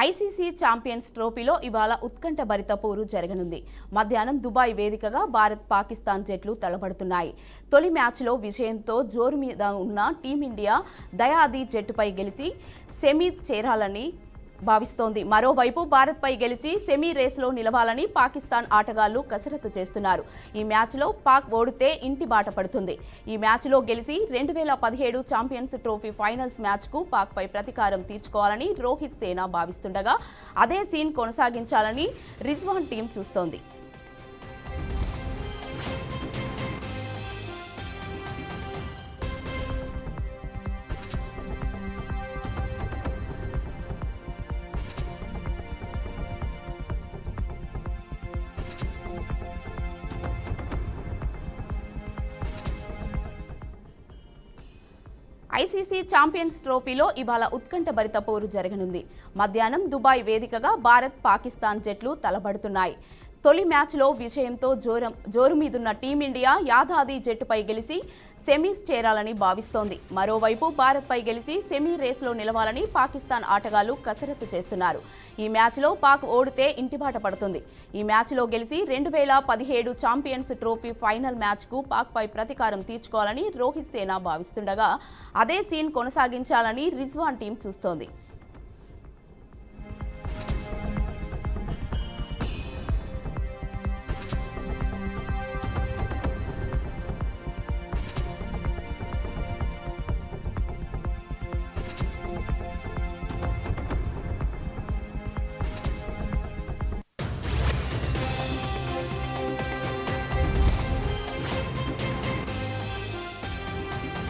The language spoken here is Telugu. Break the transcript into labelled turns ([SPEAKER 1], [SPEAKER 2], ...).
[SPEAKER 1] ఐసీసీ ఛాంపియన్స్ ట్రోఫీలో ఇవాళ ఉత్కంఠభరిత పోరు జరగనుంది. మధ్యాహ్నం దుబాయ్ వేదికగా భారత్ పాకిస్తాన్ జట్లు తలపడుతున్నాయి. తొలి మ్యాచ్లో విజయంతో జోరు మీద ఉన్న టీమిండియా దయాది జట్టుపై గెలిచి సెమీ చేరాలని భావిస్తోంది. మరోవైపు భారత్పై గెలిచి సెమీ రేసులో నిలవాలని పాకిస్తాన్ ఆటగాళ్లు కసరత్తు చేస్తున్నారు. ఈ మ్యాచ్లో పాక్ ఓడితే ఇంటి బాట పడుతుంది. ఈ మ్యాచ్లో గెలిచి 2017 ఛాంపియన్స్ ట్రోఫీ ఫైనల్స్ మ్యాచ్కు పాక్పై ప్రతీకారం తీర్చుకోవాలని రోహిత్ సేన భావిస్తుండగా అదే సీన్ కొనసాగించాలని రిజ్వాన్ టీం చూస్తోంది. ఐసీసీ ఛాంపియన్స్ ట్రోఫీలో ఇవాళ ఉత్కంఠభరిత పోరు జరగనుంది. మధ్యాహ్నం దుబాయ్ వేదికగా భారత్ పాకిస్తాన్ జట్లు తలపడుతున్నాయి. తొలి మ్యాచ్లో విజయంతో జోరు మీదున్న టీమిండియా యాదాది జట్టుపై గెలిచి సెమీస్ చేరాలని భావిస్తోంది. మరోవైపు భారత్పై గెలిచి సెమీ రేసులో నిలవాలని పాకిస్తాన్ ఆటగాళ్లు కసరత్తు చేస్తున్నారు. ఈ మ్యాచ్లో పాక్ ఓడితే ఇంటిబాట పడుతుంది. ఈ మ్యాచ్లో గెలిచి 2017 ఛాంపియన్స్ ట్రోఫీ ఫైనల్ మ్యాచ్కు పాక్పై ప్రతీకారం తీర్చుకోవాలని రోహిత్ సేన భావిస్తుండగా అదే సీన్ కొనసాగించాలని రిజ్వాన్ టీం చూస్తోంది.